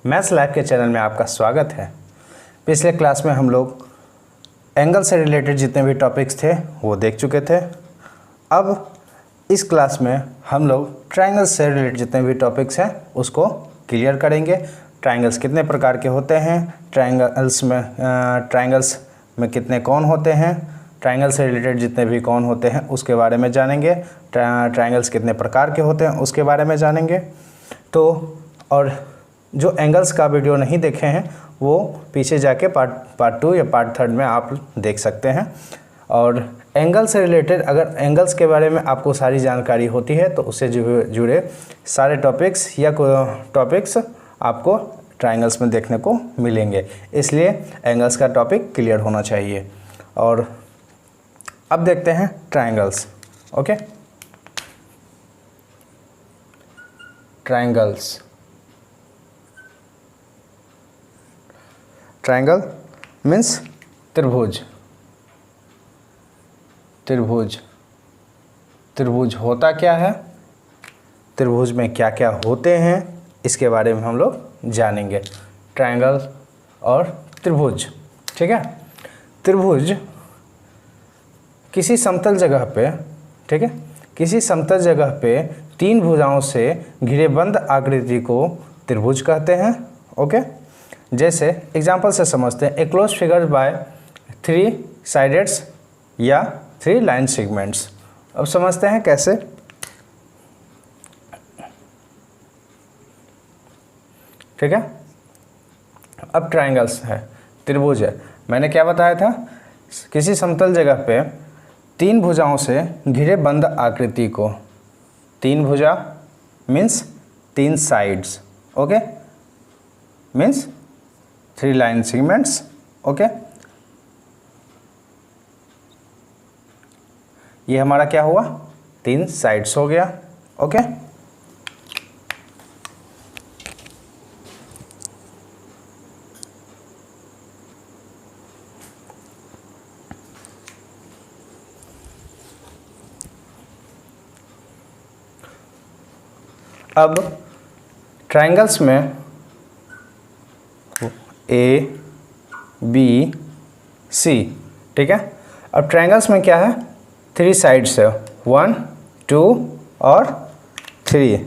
Maths lab के channel में आपका स्वागत है। पिछले क्लास में हम लोग एंगल से रिलेटेड जितने भी टॉपिक्स थे वो देख चुके थे। अब इस क्लास में हम लोग ट्रायंगल से रिलेटेड जितने भी टॉपिक्स हैं उसको क्लियर करेंगे। ट्रायंगल्स कितने प्रकार के होते हैं, ट्रायंगल्स में कितने कोण होते हैं, ट्रायंगल से रिलेटेड जितने भी कोण होते हैं उसके बारे में जानेंगे। ट्रायंगल्स कितने प्रकार के होते हैं उसके बारे में जानेंगे। तो और जो एंगल्स का वीडियो नहीं देखे हैं वो पीछे जाके पार्ट 2 या पार्ट 3 में आप देख सकते हैं। और एंगल से रिलेटेड अगर एंगल्स के बारे में आपको सारी जानकारी होती है तो उससे जुड़े सारे टॉपिक्स या टॉपिक्स आपको ट्रायंगल्स में देखने को मिलेंगे, इसलिए एंगल्स का टॉपिक क्लियर होना चाहिए। और अब देखते हैं triangles. Okay, triangles. Triangle means त्रिभुज। त्रिभुज त्रिभुज होता क्या है, त्रिभुज में क्या क्या होते हैं इसके बारे में हम लोग जानेंगे। ट्रायंगल और त्रिभुज, ठीक है। त्रिभुज किसी समतल जगह पे, ठीक है, किसी समतल जगह पे तीन भुजाओं से घिरे बंद आकृति को त्रिभुज कहते हैं। ओके, जैसे एग्जांपल से समझते हैं। ए क्लोज फिगर बाय 3 साइडेड्स या 3 लाइन सेगमेंट्स। अब समझते हैं कैसे। ठीक है, अब ट्रायंगल्स है, त्रिभुज है। मैंने क्या बताया था, किसी समतल जगह पे तीन भुजाओं से घिरे बंद आकृति को, तीन भुजा means 3 sides, okay, means 3 line segments. Okay, ये हमारा क्या हुआ, 3 साइड्स हो गया। ओके, अब ट्रायंगल्स में ए बी सी, ठीक है। अब ट्रायंगल्स में क्या है, 3 साइड्स है, 1 2 और 3।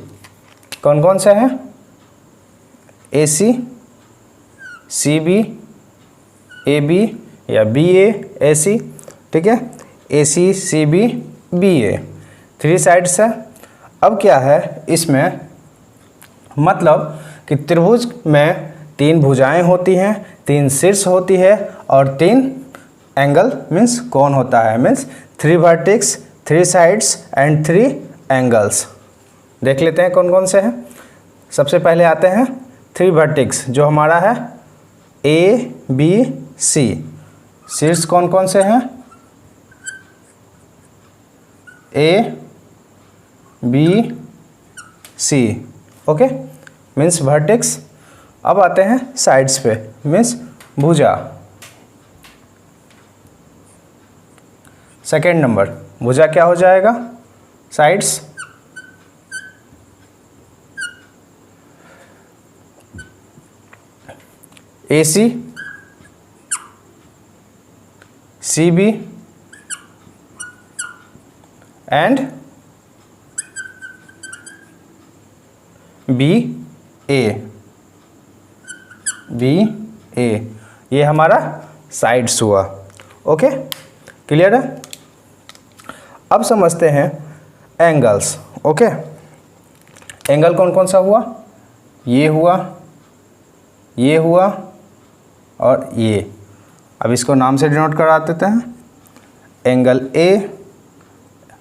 कौन कौन से हैं, ए C, C B, A B या बी ए सी, ठीक है, ए सी सी बी बी ए, 3 साइड्स है। अब क्या है इसमें, मतलब कि त्रिभुज में 3 भुजाएं होती हैं, 3 शीर्ष होती है और 3 एंगल मीन्स कोण होता है, means 3 vertex, 3 sides and 3 angles. देख लेते हैं कौन कौन से हैं। सबसे पहले आते हैं 3 वर्टेक्स, जो हमारा है ए बी सी। शीर्ष कौन कौन से हैं, A B C, okay, means vertex. अब आते हैं साइड्स पे, मीन्स भुजा। सेकेंड नंबर भुजा क्या हो जाएगा, sides. A C, C B and B A, B A, ये हमारा साइड्स हुआ। ओके, क्लियर है। अब समझते हैं एंगल्स। ओके, एंगल कौन कौन सा हुआ, ये हुआ, ये हुआ और ये। अब इसको नाम से डिनोट करा देते हैं। एंगल ए,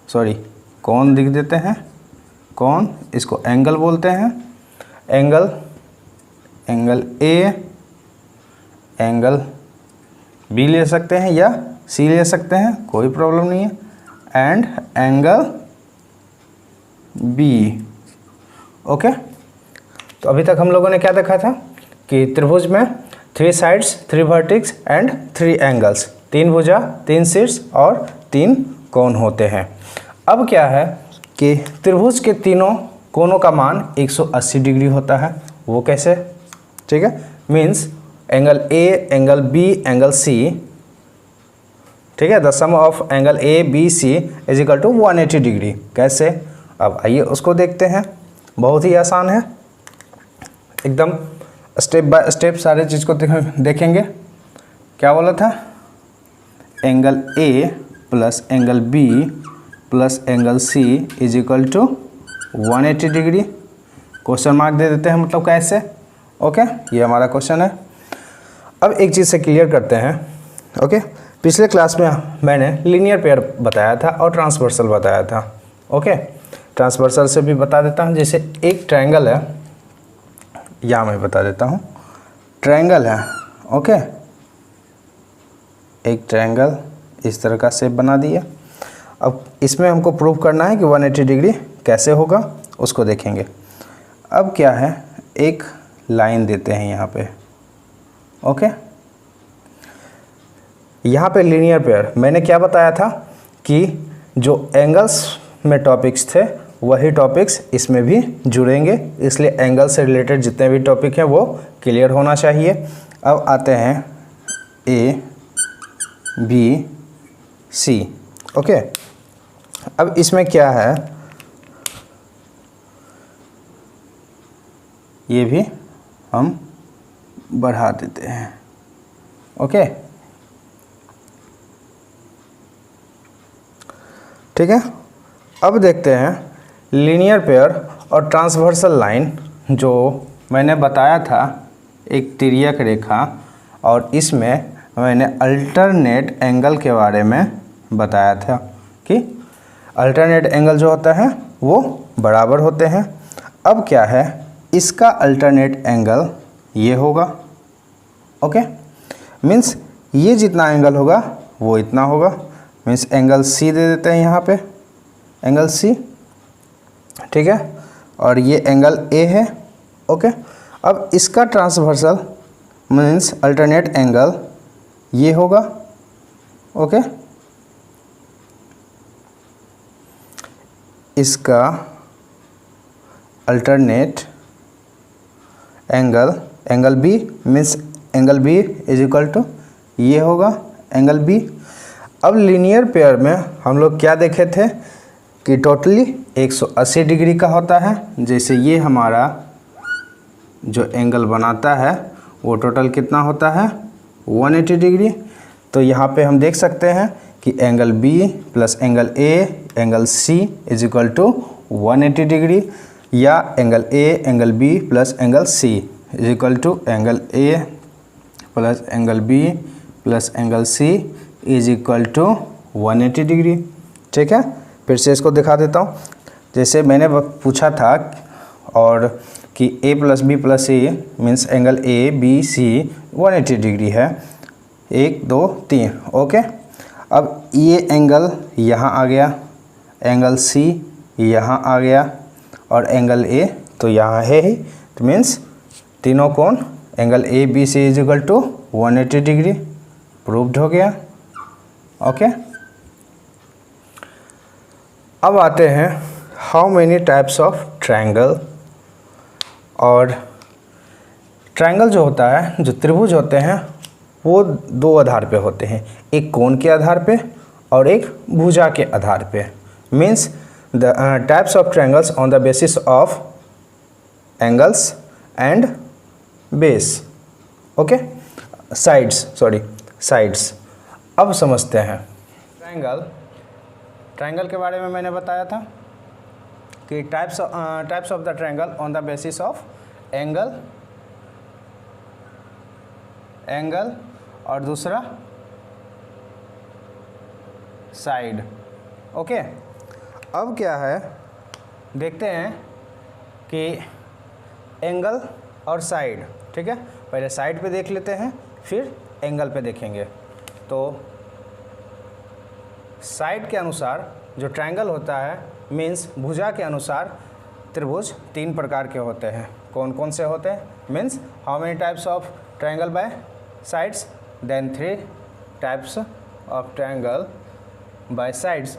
सॉरी कोण लिख देते हैं, कोण, इसको एंगल बोलते हैं। Angle, angle A, angle B ले सकते हैं या सी ले सकते हैं, कोई प्रॉब्लम नहीं है। And angle B. ओके, तो अभी तक हम लोगों ने क्या देखा था कि त्रिभुज में 3 साइड्स, 3 वर्टेक्स एंड 3 एंगल्स, 3 भुजा, 3 शीर्ष और 3 कोण होते हैं। अब क्या है कि त्रिभुज के तीनों कोणों का मान 180 डिग्री होता है। वो कैसे, ठीक है, means angle A, angle B, angle C, ठीक है, the sum of angle A B C is equal to 180 degree. कैसे? अब आइए उसको देखते हैं। बहुत ही आसान है, एकदम स्टेप बाय स्टेप सारे चीज़ को देखेंगे। क्या बोला था? Angle A plus angle B plus angle C is equal to 180 degree. Question mark दे देते हैं, मतलब कैसे? ओके, ये हमारा क्वेश्चन है। अब एक चीज़ से क्लियर करते हैं। ओके, पिछले क्लास में मैंने लीनियर पेयर बताया था और ट्रांसवर्सल बताया था। ओके, ट्रांसवर्सल से भी बता देता हूँ। जैसे एक ट्रायंगल है, या मैं बता देता हूँ, ट्रायंगल है। ओके, एक ट्रायंगल इस तरह का शेप बना दिया। अब इसमें हमको प्रूव करना है कि 180 डिग्री कैसे होगा, उसको देखेंगे। अब क्या है, एक लाइन देते हैं यहाँ पे। ओके, यहाँ पे लीनियर पेयर मैंने क्या बताया था कि जो एंगल्स में टॉपिक्स थे वही टॉपिक्स इसमें भी जुड़ेंगे, इसलिए एंगल से रिलेटेड जितने भी टॉपिक हैं वो क्लियर होना चाहिए। अब आते हैं ए बी सी। ओके, अब इसमें क्या है, ये भी हम बढ़ा देते हैं। ओके, ठीक है। अब देखते हैं लीनियर पेयर और ट्रांसवर्सल लाइन। जो मैंने बताया था एक तिर्यक रेखा, और इसमें मैंने अल्टरनेट एंगल के बारे में बताया था कि अल्टरनेट एंगल जो होता है वो बराबर होते हैं। अब क्या है, इसका अल्टरनेट एंगल ये होगा। ओके, मीन्स ये जितना एंगल होगा वो इतना होगा। मीन्स एंगल सी दे देते हैं यहाँ पे, एंगल सी, ठीक है, और ये एंगल ए है। ओके, अब इसका ट्रांसवर्सल मीन्स अल्टरनेट एंगल ये होगा। ओके, इसका alternate angle, angle B means angle B is equal to ये होगा, एंगल बी। अब लीनियर पेयर में हम लोग क्या देखे थे कि टोटली 180 डिग्री का होता है। जैसे ये हमारा जो एंगल बनाता है वो टोटल कितना होता है, 180 डिग्री। तो यहाँ पे हम देख सकते हैं कि angle B plus angle A angle C is equal to 180 degree, या angle A angle B plus angle C is equal to angle A plus angle B plus angle C is equal to 180 degree. ठीक है, फिर से इसको दिखा देता हूँ। जैसे मैंने पूछा था और कि a plus B plus C means angle A B C 180 degree है, 1 2 3। ओके, अब ये एंगल यहाँ आ गया, एंगल सी यहाँ आ गया, और एंगल ए तो यहाँ है ही। तो मीन्स तीनों कोण angle A B C is equal to 180 degree proved हो गया। ओके, अब आते हैं how many types of triangle. और ट्रायंगल जो होता है, जो त्रिभुज होते हैं वो दो आधार पे होते हैं, एक कोण के आधार पे और एक भुजा के आधार पे। Means the types of triangles on the basis of angles and base. Okay, sides, sorry sides. अब समझते हैं ट्रायंगल के बारे में। मैंने बताया था कि types of the triangle on the basis of angle और दूसरा साइड। ओके, अब क्या है, देखते हैं कि एंगल और साइड। ठीक है, पहले साइड पे देख लेते हैं फिर एंगल पे देखेंगे। तो साइड के अनुसार जो ट्रायंगल होता है मीन्स भुजा के अनुसार त्रिभुज 3 प्रकार के होते हैं। कौन कौन से होते हैं? Means how many types of triangle by sides, then 3 types of triangle by sides.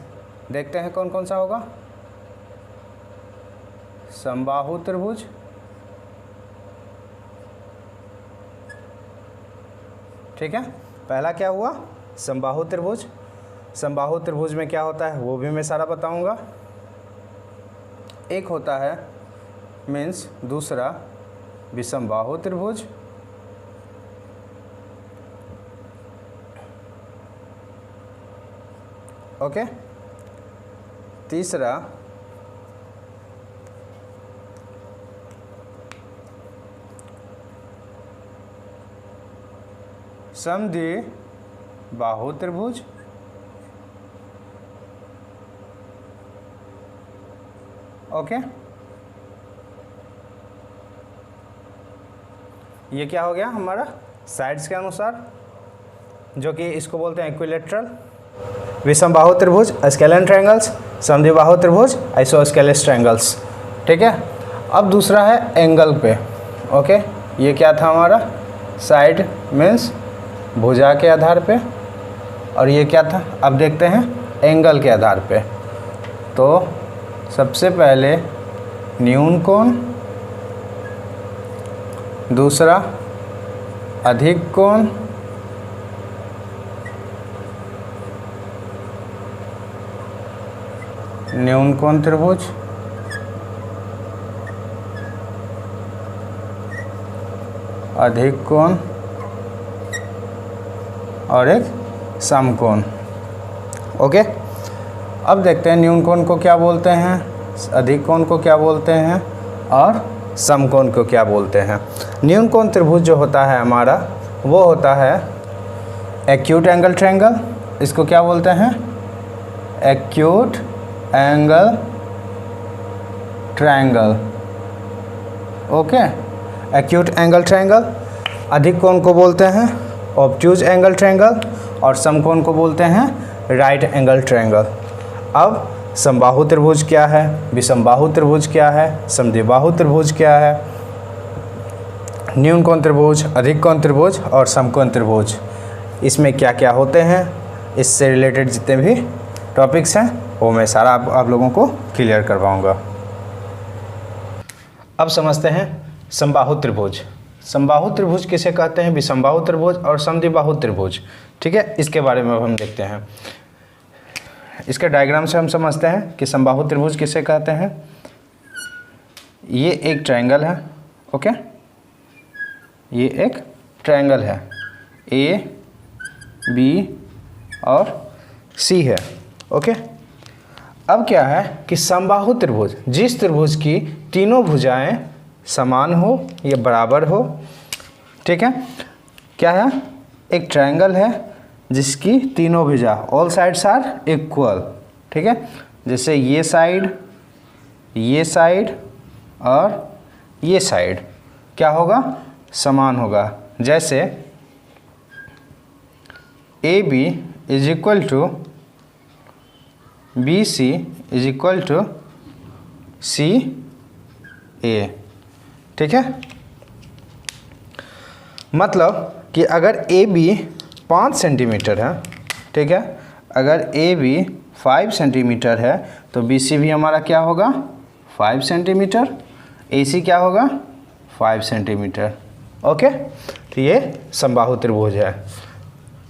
देखते हैं कौन कौन सा होगा। समबाहु त्रिभुज, ठीक है, पहला क्या हुआ, समबाहु त्रिभुज। समबाहु त्रिभुज में क्या होता है वो भी मैं सारा बताऊंगा। एक होता है मीन्स दूसरा विषमबाहु त्रिभुज, ओके। तीसरा समद्विबाहु त्रिभुज, ओके। ये क्या हो गया हमारा साइड्स के अनुसार, जो कि इसको बोलते हैं इक्विलेटरल। विषमबाहु त्रिभुज स्केलेन ट्रायंगल्स, समद्विबाहु त्रिभुज आइसोस्केलेस ट्रायंगल्स, ठीक है। अब दूसरा है एंगल पे, ओके। ये क्या था हमारा साइड मीन्स भुजा के आधार पे, और ये क्या था अब देखते हैं एंगल के आधार पे। तो सबसे पहले न्यून कोण, दूसरा अधिक कोण, न्यून कोण त्रिभुज, अधिक कोण और एक समकोण, ओके। अब देखते हैं न्यून कोण को क्या बोलते हैं, अधिक कोण को क्या बोलते हैं और समकोण को क्या बोलते हैं। न्यून कोण त्रिभुज जो होता है हमारा वो होता है एक्यूट एंगल ट्रायंगल। इसको क्या बोलते हैं, acute angle triangle, okay. Acute angle triangle. अधिक कोण को बोलते हैं ऑब्ट्यूज एंगल ट्रायंगल और समकोण को बोलते हैं राइट एंगल ट्रायंगल। अब समबाहु त्रिभुज क्या है, विषमबाहु त्रिभुज क्या है, समद्विबाहु त्रिभुज क्या है, न्यून कोण त्रिभुज, अधिक कोण त्रिभुज और समकोण त्रिभुज, इसमें क्या क्या होते हैं, इससे रिलेटेड जितने भी टॉपिक्स हैं वो मैं सारा आप लोगों को क्लियर करवाऊंगा। अब समझते हैं समबाहु त्रिभुज। समबाहु त्रिभुज किसे कहते हैं, विषमबाहु त्रिभुज और समद्विबाहु त्रिभुज, ठीक है। इसके बारे में हम देखते हैं। इसके डायग्राम से हम समझते हैं कि समबाहु त्रिभुज किसे कहते हैं। ये एक ट्रायंगल है, ओके। ये एक ट्रायंगल है, ए बी और सी है, ओके। अब क्या है कि समबाहु त्रिभुज, जिस त्रिभुज की तीनों भुजाएं समान हो या बराबर हो, ठीक है। क्या है, एक ट्रायंगल है जिसकी तीनों भुजा ऑल साइड्स आर इक्वल, ठीक है। जैसे ये साइड और ये साइड क्या होगा, समान होगा। जैसे A B is equal to B C is equal to C A, ठीक है। मतलब कि अगर ए बी 5 सेंटीमीटर है, ठीक है, अगर ए बी 5 सेंटीमीटर है तो बी सी भी हमारा क्या होगा 5 सेंटीमीटर, ए सी क्या होगा 5 सेंटीमीटर, ओके। तो ये समबाहु त्रिभुज है,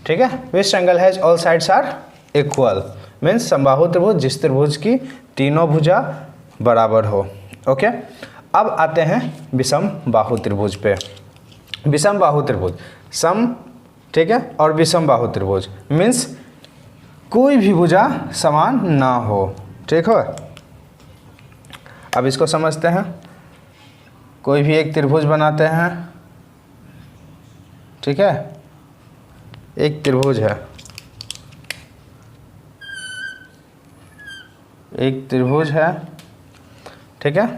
ठीक है। Which triangle has all sides are equal means समबाहु त्रिभुज जिस त्रिभुज की तीनों भुजा बराबर हो, ओके। अब आते हैं विषम बाहु त्रिभुज पे। विषम बाहु त्रिभुज सम, ठीक है, और विषम बाहु त्रिभुज मीन्स कोई भी भुजा समान ना हो, ठीक हो। अब इसको समझते हैं। कोई भी एक त्रिभुज बनाते हैं, ठीक है। एक त्रिभुज है, एक त्रिभुज है, ठीक है।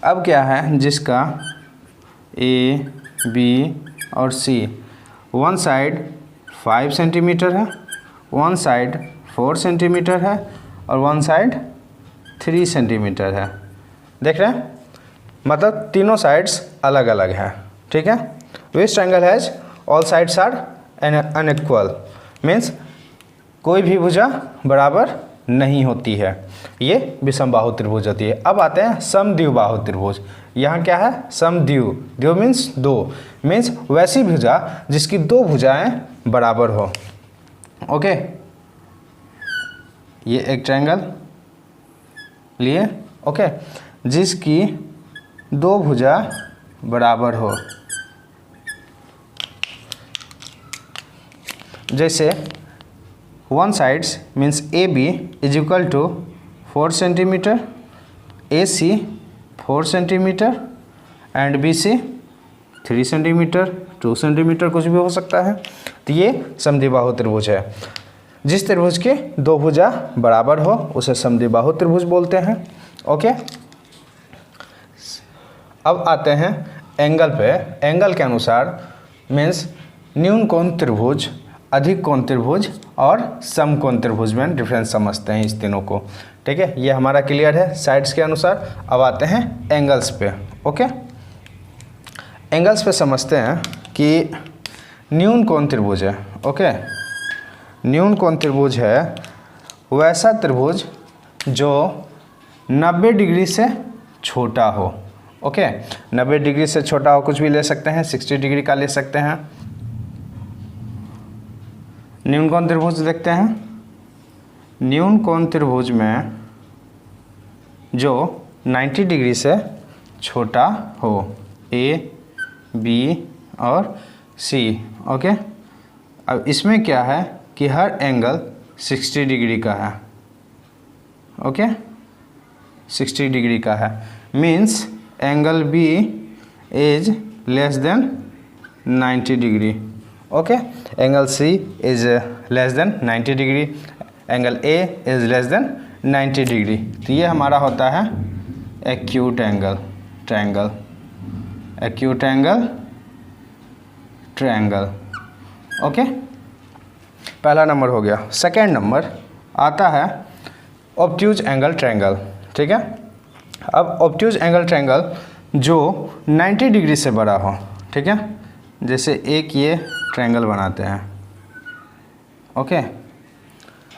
अब क्या है जिसका ए बी और सी वन साइड 5 सेंटीमीटर है, वन साइड 4 सेंटीमीटर है और वन साइड 3 सेंटीमीटर है। देख रहे हैं, मतलब तीनों साइड्स अलग अलग है, ठीक है। Which triangle has all sides are unequal means कोई भी भुजा बराबर नहीं होती है, ये विषमबाहु त्रिभुज होती है। अब आते हैं समद्विबाहु त्रिभुज। यहाँ क्या है? समद्वि, द्वि मीन्स दो, मीन्स वैसी भुजा जिसकी दो भुजाएं बराबर हो। ओके, ये एक ट्रायंगल लिए, ओके, जिसकी दो भुजा बराबर हो। जैसे one sides means A B is equal to 4 centimetre, A C 4 centimetre and B C 3 centimetre, 2 centimetre, कुछ भी हो सकता है। तो ये समद्विबाहु त्रिभुज है। जिस त्रिभुज के दो भुजा बराबर हो उसे समद्विबाहु त्रिभुज बोलते हैं। ओके, अब आते हैं एंगल पे। एंगल के अनुसार मीन्स न्यून कोण त्रिभुज, अधिक कोण त्रिभुज और समकोण त्रिभुज में डिफरेंस समझते हैं इस तीनों को। ठीक है, ये हमारा क्लियर है साइड्स के अनुसार। अब आते हैं एंगल्स पे। ओके, एंगल्स पे समझते हैं कि न्यून कोण त्रिभुज है। ओके, न्यून कोण त्रिभुज है वैसा त्रिभुज जो 90 डिग्री से छोटा हो। ओके, 90 डिग्री से छोटा हो, कुछ भी ले सकते हैं, 60 डिग्री का ले सकते हैं। न्यून कोण त्रिभुज देखते हैं। न्यून कोण त्रिभुज में जो 90 डिग्री से छोटा हो, ए, बी और सी। ओके, अब इसमें क्या है कि हर एंगल 60 डिग्री का है। ओके, 60 डिग्री का है, means angle B is less than 90 degree. Okay, angle C is less than 90 degree, angle A is less than 90 degree. तो ये हमारा होता है acute angle triangle, acute angle triangle. Okay, पहला नंबर हो गया। सेकेंड नंबर आता है ऑब्ट्यूज एंगल ट्रायंगल। ठीक है, अब ऑब्ट्यूज एंगल ट्रायंगल जो 90 डिग्री से बड़ा हो। ठीक है, जैसे एक ये ट्रायंगल बनाते हैं। ओके,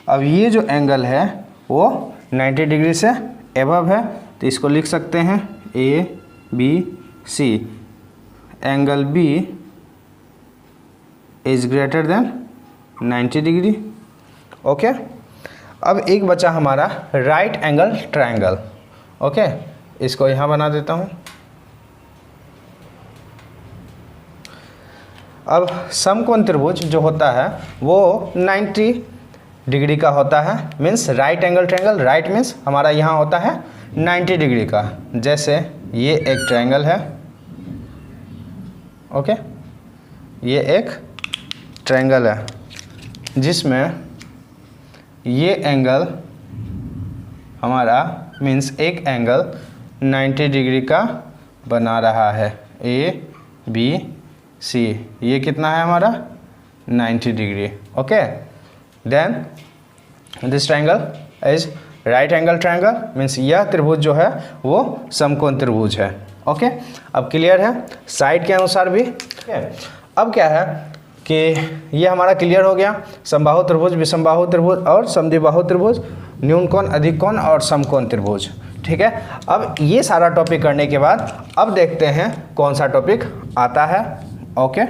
अब ये जो एंगल है वो 90 डिग्री से एबव है, तो इसको लिख सकते हैं A B C. Angle B is greater than 90 degree. Okay, अब एक बचा हमारा राइट एंगल ट्रायंगल। ओके, इसको यहाँ बना देता हूँ। अब समकोण त्रिभुज जो होता है वो 90 डिग्री का होता है, means right angle triangle. Right means हमारा यहाँ होता है 90 डिग्री का। जैसे ये एक ट्रायंगल है। ओके, ये एक ट्रायंगल है जिसमें ये एंगल हमारा मीन्स एक एंगल 90 डिग्री का बना रहा है, ए बी सी। ये कितना है हमारा? 90 degree. Okay, then this triangle is right angle triangle, means यह त्रिभुज जो है वो समकोण त्रिभुज है। ओके, अब क्लियर है साइड के अनुसार भी। अब क्या है कि ये हमारा क्लियर हो गया, समबाहु त्रिभुज, विषमबाहु त्रिभुज और समद्विबाहु त्रिभुज, न्यून कोण, अधिक कोण और समकोण त्रिभुज। ठीक है, अब ये सारा टॉपिक करने के बाद अब देखते हैं कौन सा टॉपिक आता है। ओके।